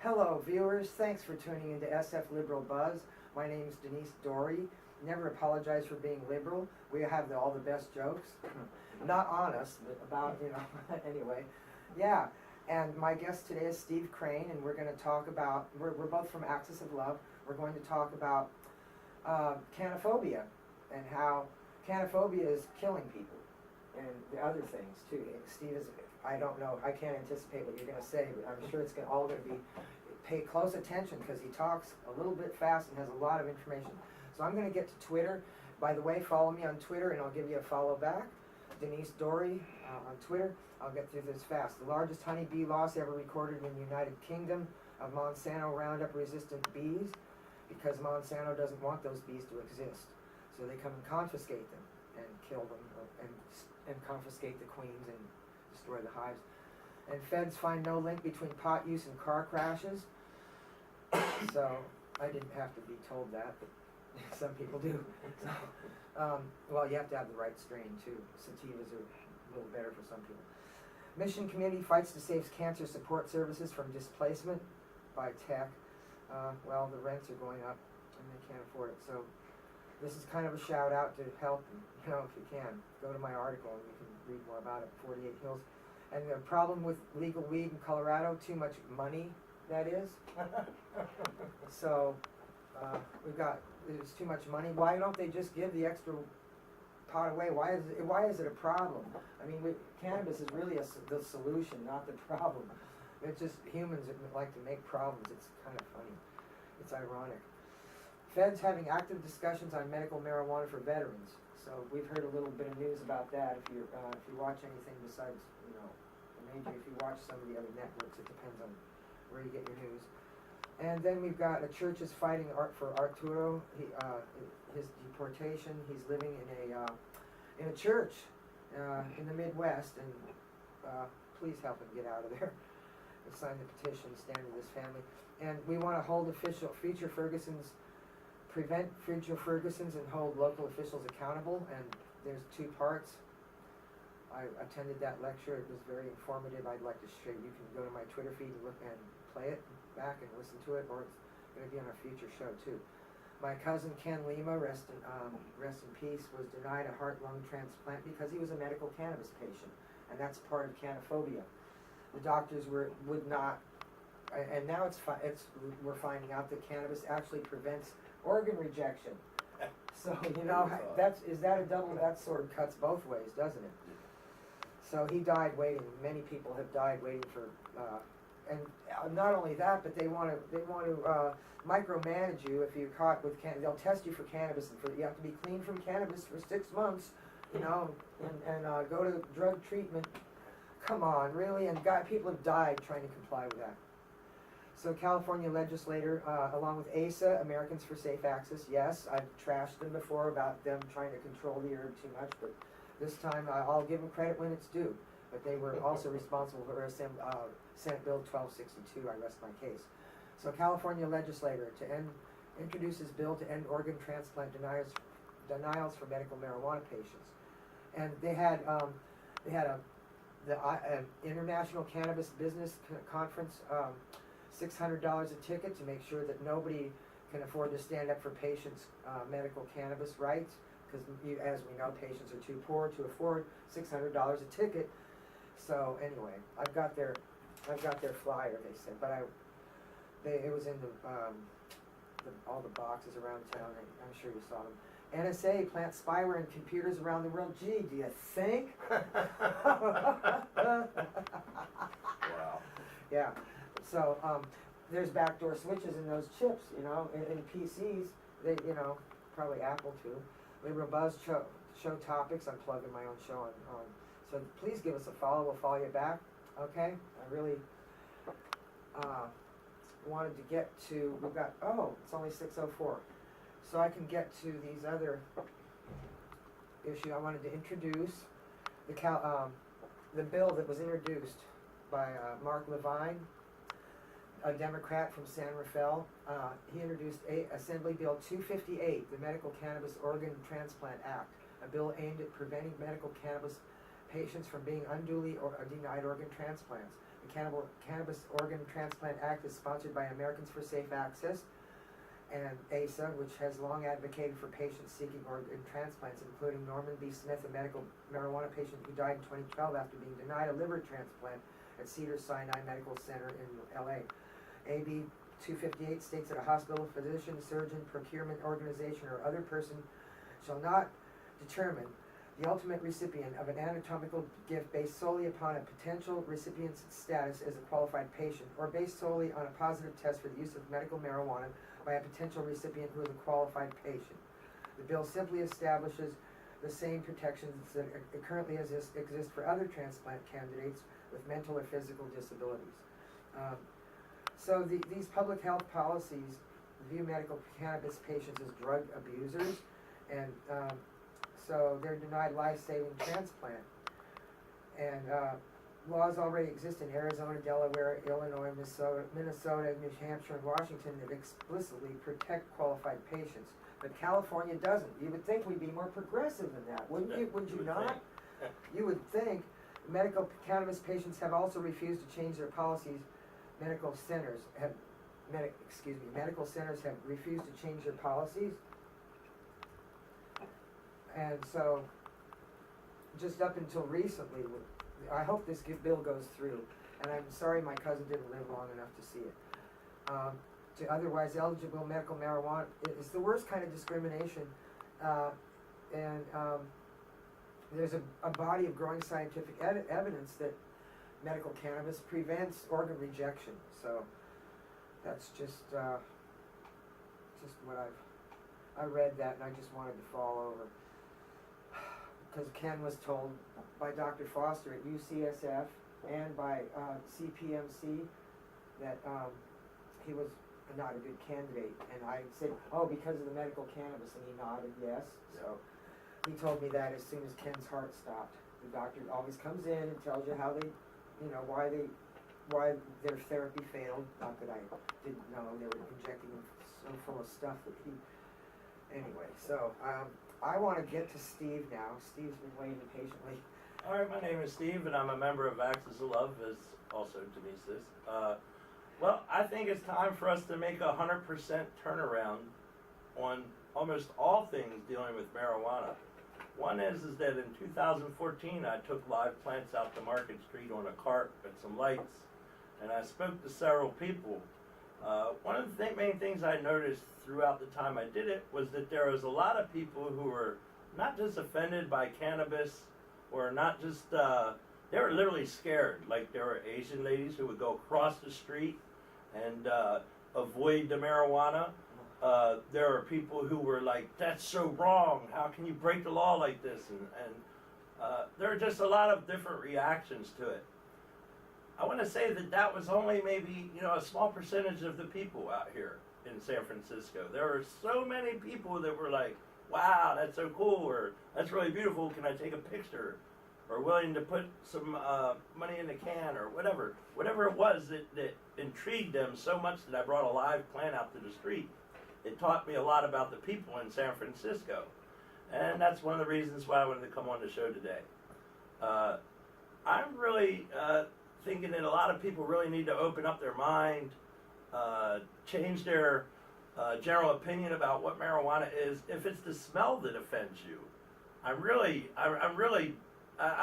Hello viewers, thanks for tuning into SFLiberalBuzz. My name is Denise Dorey. Never apologize for being liberal. We have all the best jokes. Not on us, but about, anyway. Yeah, and my guest today is Steve Crane, and we're going to talk about, we're both from Axis of Love. We're going to talk about canophobia and how canophobia is killing people. And the other things too. Steve is, I don't know, I can't anticipate what you're going to say, but I'm sure it's all going to be, pay close attention because he talks a little bit fast and has a lot of information. So I'm going to get to Twitter. By the way, follow me on Twitter and I'll give you a follow back. Denise Dorey on Twitter. I'll get through this fast. The largest honeybee loss ever recorded in the United Kingdom of Monsanto Roundup resistant bees, because Monsanto doesn't want those bees to exist. So they come and confiscate them and kill them and confiscate the queens and destroy the hives. And feds find no link between pot use and car crashes. So I didn't have to be told that, but some people do. So, well, you have to have the right strain too. Sativas are a little better for some people. Mission Community fights to save cancer support services from displacement by tech. Well, the rents are going up and they can't afford it. So this is kind of a shout out to help, if you can. Go to my article and you can read more about it, 48 Hills. And the problem with legal weed in Colorado, too much money, that is. So there's too much money. Why don't they just give the extra pot away? Why is it a problem? I mean, cannabis is really the solution, not the problem. It's just humans that like to make problems. It's kind of funny. It's ironic. Feds having active discussions on medical marijuana for veterans. So we've heard a little bit of news about that. If you watch anything besides, the major, if you watch some of the other networks, it depends on where you get your news. And then we've got the churches fighting for Arturo. His deportation. He's living in a church in the Midwest, and please help him get out of there. Sign the petition, stand with his family. And we want to hold prevent future Fergusons and hold local officials accountable. And there's 2 parts. I attended that lecture. It was very informative. I'd like to share. You can go to my Twitter feed and look and play it back and listen to it, or it's going to be on a future show too. My cousin Ken Lima, rest in peace, was denied a heart-lung transplant because he was a medical cannabis patient, and that's part of canophobia. The doctors would not, and now we're finding out that cannabis actually prevents organ rejection. So that sword cuts both ways, doesn't it? So he died waiting. Many people have died waiting for, and not only that, but they want to micromanage you if you're caught with cannabis. They'll test you for cannabis, and you have to be clean from cannabis for 6 months, and go to drug treatment. Come on, really? And people have died trying to comply with that. So California legislator, along with ASA, Americans for Safe Access, yes, I've trashed them before about them trying to control the herb too much, but this time I'll give them credit when it's due. But they were also responsible for Senate Bill 1262, I rest my case. So California legislator introduces bill to end organ transplant denials for medical marijuana patients. And they had the International Cannabis Business Conference, $600 a ticket to make sure that nobody can afford to stand up for patients' medical cannabis rights, because as we know, patients are too poor to afford $600 a ticket. So anyway, I've got their flyer, they said, but it was in all the boxes around town. I'm sure you saw them. NSA plants spyware in computers around the world. Gee, do you think? Wow. Yeah. So there's backdoor switches in those chips, in PCs. They, probably Apple too. LiberalBuzz show topics. I'm plugging my own show on. So please give us a follow. We'll follow you back. Okay. I really wanted to get to. We've got. Oh, it's only 6:04. So I can get to these other issues. I wanted to introduce the bill that was introduced by Mark Levine, a Democrat from San Rafael. He introduced Assembly Bill 258, the Medical Cannabis Organ Transplant Act, a bill aimed at preventing medical cannabis patients from being unduly denied organ transplants. The Cannabis Organ Transplant Act is sponsored by Americans for Safe Access and ASA, which has long advocated for patients seeking organ transplants, including Norman B. Smith, a medical marijuana patient who died in 2012 after being denied a liver transplant at Cedars-Sinai Medical Center in LA. AB 258 states that a hospital, physician, surgeon, procurement organization, or other person shall not determine the ultimate recipient of an anatomical gift based solely upon a potential recipient's status as a qualified patient, or based solely on a positive test for the use of medical marijuana by a potential recipient who is a qualified patient. The bill simply establishes the same protections that currently exist for other transplant candidates with mental or physical disabilities. So these public health policies view medical cannabis patients as drug abusers, and so they're denied life-saving transplant. And laws already exist in Arizona, Delaware, Illinois, Minnesota, New Hampshire, and Washington that explicitly protect qualified patients. But California doesn't. You would think we'd be more progressive than that, wouldn't you? Would you not? You would think. Medical cannabis patients have also refused to change their policies. Medical centers have refused to change their policies. And so, just up until recently, I hope this bill goes through, and I'm sorry my cousin didn't live long enough to see it. To otherwise eligible medical marijuana, it's the worst kind of discrimination, and there's a body of growing scientific evidence that medical cannabis prevents organ rejection. So that's just what I read that, and I just wanted to fall over. Because Ken was told by Dr. Foster at UCSF and by CPMC that he was not a good candidate. And I said, oh, because of the medical cannabis, and he nodded yes. So he told me that as soon as Ken's heart stopped. The doctor always comes in and tells you how they, why their therapy failed. Not that I didn't know they were injecting him so full of stuff that he. Anyway, so I want to get to Steve now. Steve's been waiting patiently. All right, my name is Steve, and I'm a member of Axis of Love, as also Denise is. Well, I think it's time for us to make 100% turnaround on almost all things dealing with marijuana. One is that in 2014, I took live plants out to Market Street on a cart with some lights, and I spoke to several people. One of the main things I noticed throughout the time I did it was that there was a lot of people who were not just offended by cannabis, or not just, they were literally scared. Like there were Asian ladies who would go across the street and avoid the marijuana. There were people who were like, that's so wrong, how can you break the law like this? And there are just a lot of different reactions to it. I want to say that was only maybe, a small percentage of the people out here in San Francisco. There were so many people that were like, wow, that's so cool, or that's really beautiful, can I take a picture? Or willing to put some money in the can, or whatever. Whatever it was that intrigued them so much that I brought a live plant out to the street. It taught me a lot about the people in San Francisco. And that's one of the reasons why I wanted to come on the show today. I'm really thinking that a lot of people really need to open up their mind, change their general opinion about what marijuana is. If it's the smell that offends you, I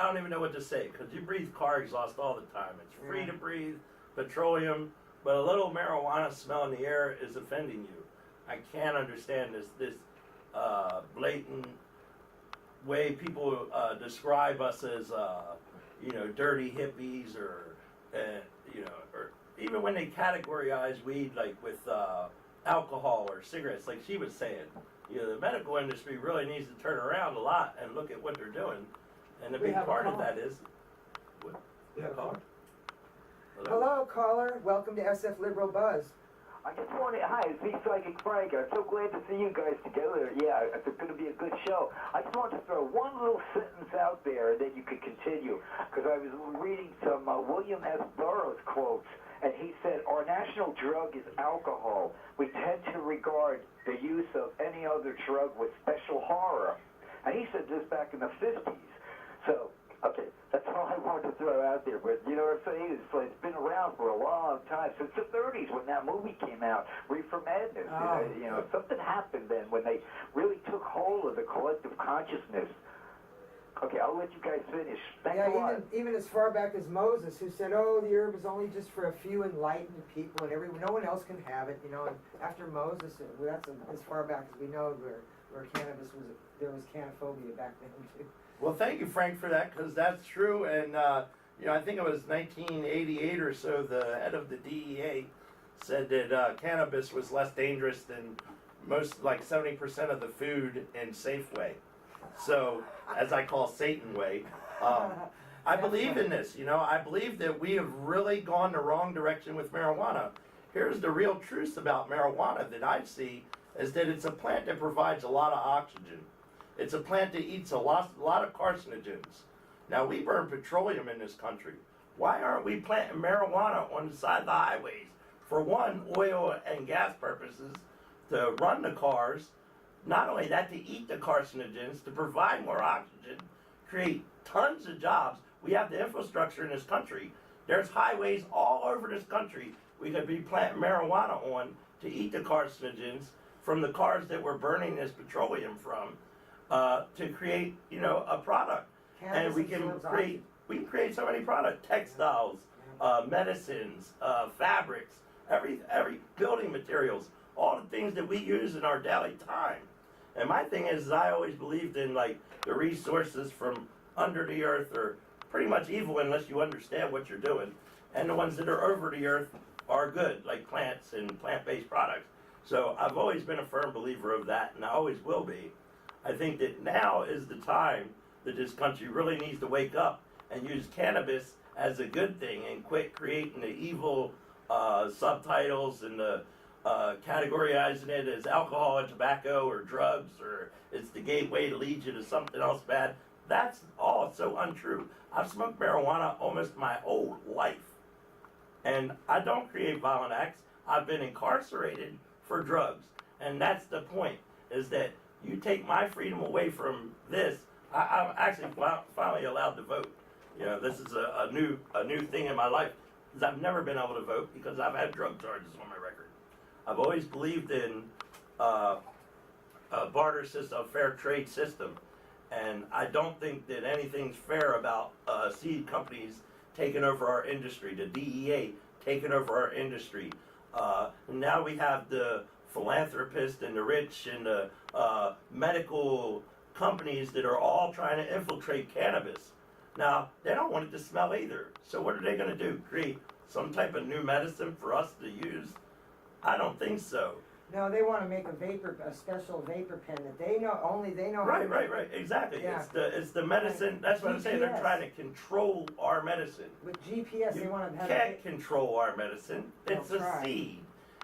don't even know what to say, because you breathe car exhaust all the time. It's free to breathe, petroleum, but a little marijuana smell in the air is offending you. I can't understand this blatant way people describe us as, dirty hippies, or even when they categorize weed like with alcohol or cigarettes, like she was saying. The medical industry really needs to turn around a lot and look at what they're doing. And a big part of that is, what? Caller? Hello, caller. Welcome to SFLiberalBuzz. I just wanted, hi, it's me, Psychic Frank. I'm so glad to see you guys together. Yeah, it's going to be a good show. I just wanted to throw one little sentence out there that you could continue, because I was reading some William S. Burroughs quotes, and he said, our national drug is alcohol. We tend to regard the use of any other drug with special horror. And he said this back in the 50s. So Okay, that's all I wanted to throw out there. But you know what I'm saying? It's been around for a long time, since the 30s when that movie came out, Reefer Madness. Oh. You know, something happened then when they really took hold of the collective consciousness. Okay, I'll let you guys finish. Thanks a lot. Even as far back as Moses, who said, "Oh, the herb is only just for a few enlightened people, and no one else can have it." You know, and after Moses, that's as far back as we know, where cannabis there was canophobia back then too. Well, thank you, Frank, for that, because that's true. And, you know, I think it was 1988 or so, the head of the DEA said that cannabis was less dangerous than most, like 70% of the food in Safeway. So, as I call Satan Way, I believe in this, you know. I believe that we have really gone the wrong direction with marijuana. Here's the real truth about marijuana that I see is that it's a plant that provides a lot of oxygen. It's a plant that eats a lot of carcinogens. Now, we burn petroleum in this country. Why aren't we planting marijuana on the side of the highways? For one, oil and gas purposes, to run the cars. Not only that, to eat the carcinogens, to provide more oxygen, create tons of jobs. We have the infrastructure in this country. There's highways all over this country we could be planting marijuana on to eat the carcinogens from the cars that we're burning this petroleum from. To create, you know, a product. Cannabis And we can create so many products, textiles, medicines, fabrics, every building materials, all the things that we use in our daily time. And my thing is I always believed in, like, the resources from under the earth are pretty much evil unless you understand what you're doing. And the ones that are over the earth are good, like plants and plant-based products. So I've always been a firm believer of that, and I always will be. I think that now is the time that this country really needs to wake up and use cannabis as a good thing and quit creating the evil subtitles and the categorizing it as alcohol and tobacco or drugs, or it's the gateway to lead you to something else bad. That's all so untrue. I've smoked marijuana almost my whole life, and I don't create violent acts. I've been incarcerated for drugs, and that's the point, is that you take my freedom away from this. I'm actually finally allowed to vote. You know, this is a new thing in my life, because I've never been able to vote because I've had drug charges on my record. I've always believed in a barter system, a fair trade system, and I don't think that anything's fair about seed companies taking over our industry, the DEA taking over our industry. Now we have the philanthropists and the rich and the medical companies that are all trying to infiltrate cannabis. Now, they don't want it to smell either. So what are they going to do? Create some type of new medicine for us to use? I don't think so. No, they want to make a special vapor pen that they know Right, exactly. Yeah. It's the medicine. That's what I'm saying. They're GPS. trying to control our medicine. With GPS. They want to have can't control our medicine. It's a seed.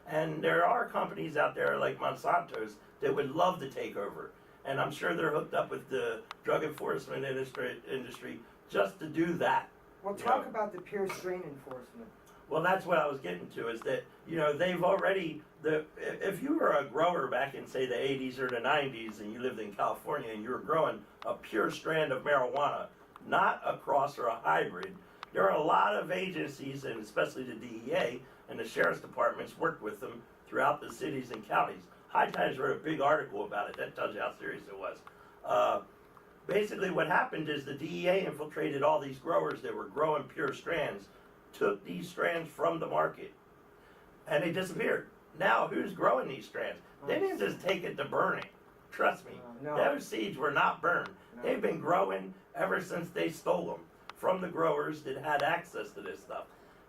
And there are companies out there like Monsanto's that would love to take over. And I'm sure they're hooked up with the drug enforcement industry just to do that. Well, talk about the pure strain enforcement. Well, that's what I was getting to, is that, you know, they've already, if you were a grower back in, say, the 80s or the 90s, and you lived in California and you were growing a pure strand of marijuana, not a cross or a hybrid, there are a lot of agencies, and especially the DEA and the sheriff's departments, worked with them throughout the cities and counties. High Times wrote a big article about it. That tells you how serious it was. Basically, what happened is the DEA infiltrated all these growers that were growing pure strands, took these strands from the market, and they disappeared. Now, who's growing these strands? They didn't just take it to burning. Trust me, No. those seeds were not burned. No. They've been growing ever since they stole them from the growers that had access to this stuff.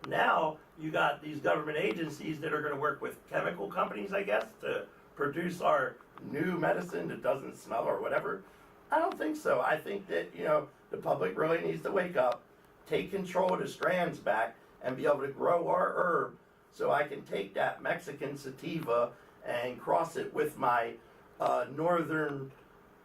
Now, you got these government agencies that are going to work with chemical companies, I guess, to produce our new medicine that doesn't smell or whatever. I don't think so. I think that, you know, the public really needs to wake up, take control of the strands back, and be able to grow our herb, so I can take that Mexican sativa and cross it with my northern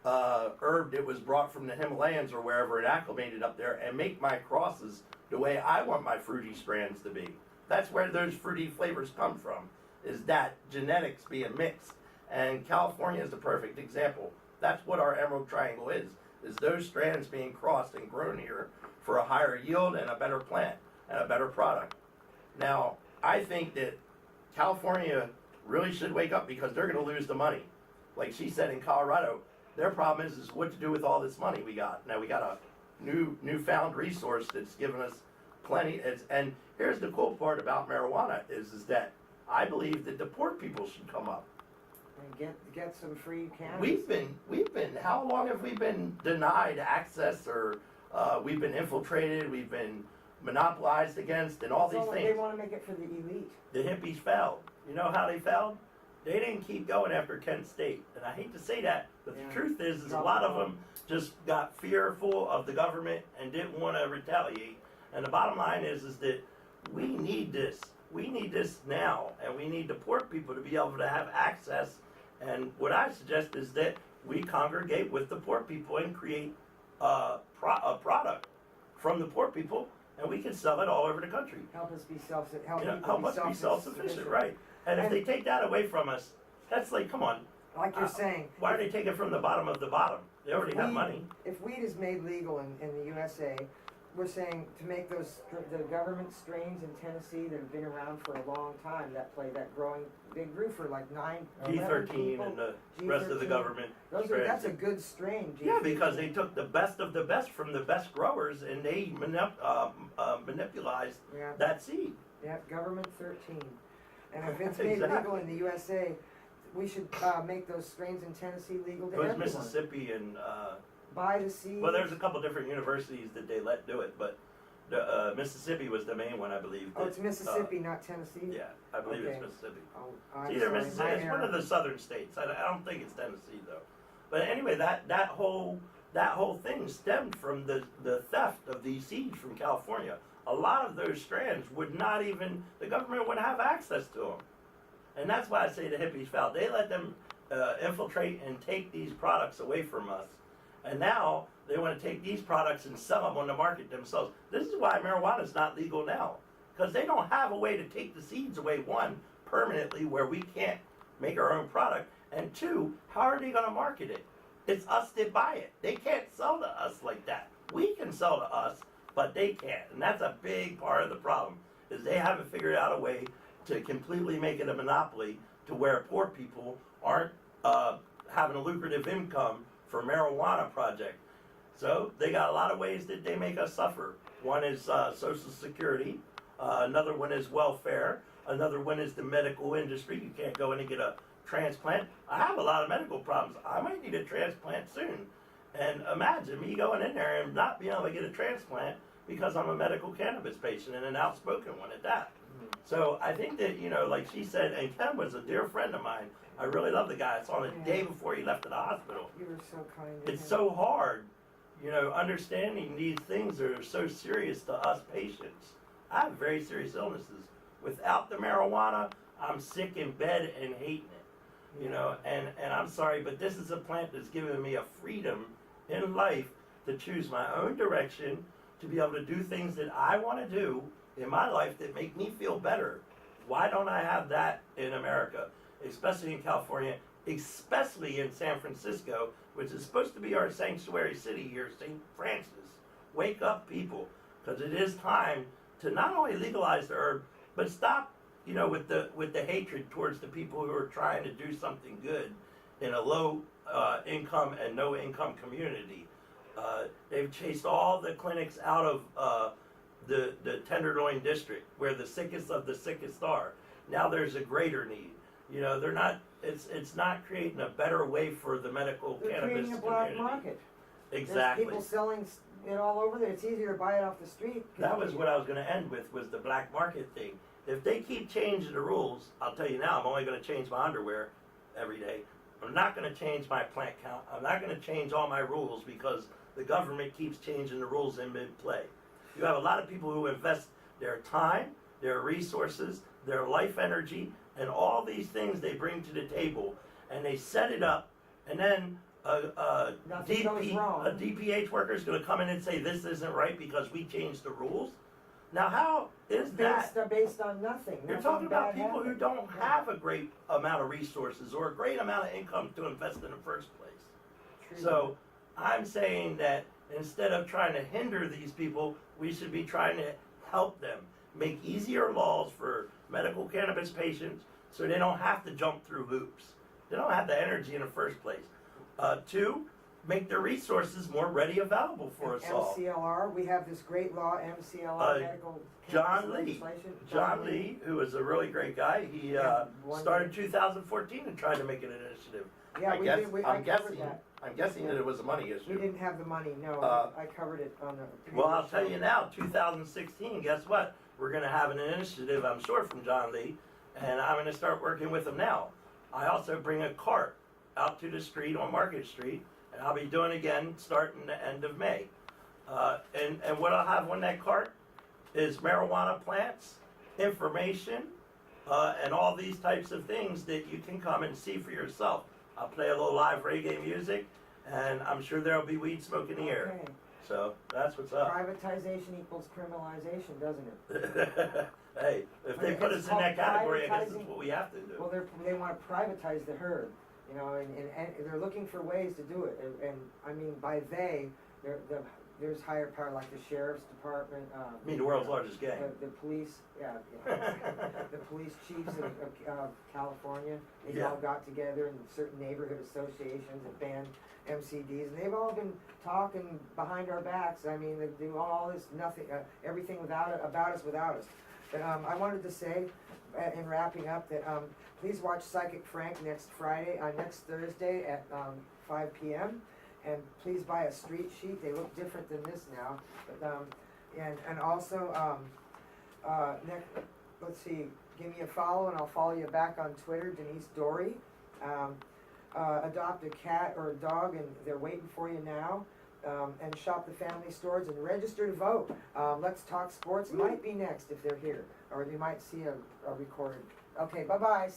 herb that was brought from the Himalayas or wherever it acclimated up there, and make my crosses the way I want my fruity strands to be. That's where those fruity flavors come from, is that genetics being mixed. And California is the perfect example. That's what our Emerald Triangle is. is those strands being crossed and grown here for a higher yield and a better plant and a better product. Now, I think that California really should wake up because they're going to lose the money. Like she said in Colorado, their problem is what to do with all this money we got. Now we got a newfound resource that's given us plenty. And here's the cool part about marijuana is that I believe that the poor people should come up. And get some free cannabis. We've been, how long have we been denied access, or we've been infiltrated, we've been monopolized against, and all these things. They want to make it for the elite. The hippies failed. You know how they failed? They didn't keep going after Kent State. And I hate to say that, but the truth is a lot of them just got fearful of the government and didn't want to retaliate. And the bottom line is that we need this. We need this now, and we need the poor people to be able to have access. And what I suggest is that we congregate with the poor people and create a product from the poor people, and we can sell it all over the country. Help us be self-sufficient, right? And if they take that away from us, that's like, come on. Like you're saying. Why are they taking from the bottom of the bottom? They already have money. If weed is made legal in the USA, we're saying to make the government strains in Tennessee that have been around for a long time, that growing, they grew for like 9 or 11 G13 people, and the G13. rest of the government That's a good strain, G13. Yeah, because they took the best of the best from the best growers and they manipulated that seed. Yeah, government 13. And if it's made legal in the USA, we should make those strains in Tennessee legal to everyone. Mississippi and buy the seeds. Well, there's a couple different universities that they let do it, but Mississippi was the main one, I believe. It's Mississippi, not Tennessee? Yeah, I believe it's Mississippi. It's either Mississippi, it's one of the southern states. I don't think it's Tennessee, though. But anyway, that whole thing stemmed from the theft of these seeds from California. A lot of those strands would not even, the government wouldn't have access to them. And that's why I say the hippies failed. They let them infiltrate and take these products away from us. And now they want to take these products and sell them on the market themselves. This is why marijuana is not legal now. Because they don't have a way to take the seeds away, one, permanently, where we can't make our own product. And two, how are they going to market it? It's us that buy it. They can't sell to us like that. We can sell to us, but they can't. And that's a big part of the problem, is they haven't figured out a way to completely make it a monopoly to where poor people aren't having a lucrative income for marijuana project. So they got a lot of ways that they make us suffer. One is Social Security, another one is welfare, another one is the medical industry. You can't go in and get a transplant. I have a lot of medical problems. I might need a transplant soon. And imagine me going in there and not being able to get a transplant because I'm a medical cannabis patient and an outspoken one at that. So I think that, like she said, and Ken was a dear friend of mine. I really love the guy. I saw him the day before he left the hospital. You were so kind to him. It's so hard, understanding these things that are so serious to us patients. I have very serious illnesses. Without the marijuana, I'm sick in bed and hating it. And I'm sorry, but this is a plant that's given me a freedom in life to choose my own direction, to be able to do things that I want to do in my life that make me feel better. Why don't I have that in America, especially in California, especially in San Francisco, which is supposed to be our sanctuary city here, St. Francis? Wake up, people, because it is time to not only legalize the herb, but stop, with the hatred towards the people who are trying to do something good in a low income and no income community. They've chased all the clinics out of the Tenderloin district, where the sickest of the sickest are. Now there's a greater need. They're not. It's not creating a better way for the medical cannabis community. They're creating a black market. Exactly. There's people selling it all over there. It's easier to buy it off the street. That was what I was going to end with, was the black market thing. If they keep changing the rules, I'll tell you now, I'm only going to change my underwear every day. I'm not going to change my plant count. I'm not going to change all my rules because the government keeps changing the rules in mid-play. You have a lot of people who invest their time, their resources, their life energy, and all these things they bring to the table, and they set it up, and then a DPH worker is going to come in and say this isn't right because we changed the rules. Now, how is that? Based on nothing. You're talking about people who don't have a great amount of resources or a great amount of income to invest in the first place. True. So I'm saying that instead of trying to hinder these people, we should be trying to help them. Make easier laws for medical cannabis patients so they don't have to jump through hoops. They don't have the energy in the first place. Two, make their resources more ready available for us all. MCLR, we have this great law, MCLR, medical John cannabis Lee. legislation. John Lee, who is a really great guy, he started 2014 and tried to make an initiative. Yeah, we did, I I'm covered that. guessing that it was a money We issue. didn't have the money, no, I covered it on the. Well, I'll tell you now, 2016, guess what? We're going to have an initiative, I'm sure, from John Lee, and I'm going to start working with him now. I also bring a cart out to the street on Market Street, and I'll be doing it again starting the end of May. And what I'll have on that cart is marijuana plants, information, and all these types of things that you can come and see for yourself. I'll play a little live reggae music, and I'm sure there'll be weed smoke in the air. Okay. So that's what's up. Privatization equals criminalization, doesn't it? Hey, if they put us in that category, I guess that's privatizing. what we have to do. Well, they want to privatize the herd, you know, and they're looking for ways to do it. And I mean, by there's higher power, like the sheriff's department. I mean, the world's largest gang. The police, yeah. The police chiefs of California, they Yeah. all got together in certain neighborhood associations that banned MCDs, and they've all been talking behind our backs. I mean, they do all this, nothing, everything about us without us. But I wanted to say, in wrapping up, that please watch Psychic Frank next Thursday at 5 p.m. And please buy a street sheet. They look different than this now. But and also let's see, give me a follow and I'll follow you back on Twitter, Denise Dorey. Adopt a cat or a dog and they're waiting for you now. And shop the family stores and register to vote. Let's Talk Sports might be next if they're here, or you might see a recorded. Okay, bye-bye.